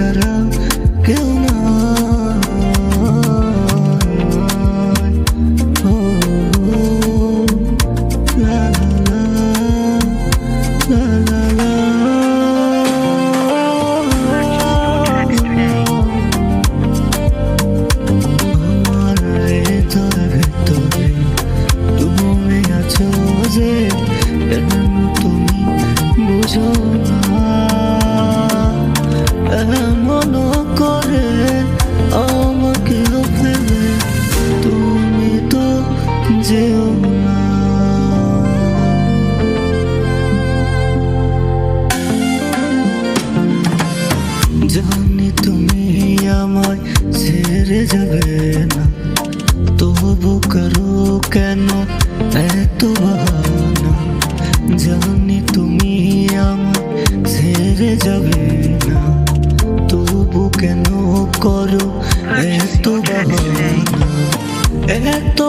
ছাড়া কেউ না। ও লা লা লা লা লা। আমার হৃদয়ের ভেতরে তুমি আছো যে, কেন তুমি বুঝো না? এমন করে আমাকে ফেলে তুমি তো যেও না। জানি তুমি আমায় ছেড়ে যাবে না, তবু করো কেন এত বাহানা? জানি তুমি আমায় ছেড়ে যাবে না, তবু কেন করো এত বাহানা? এত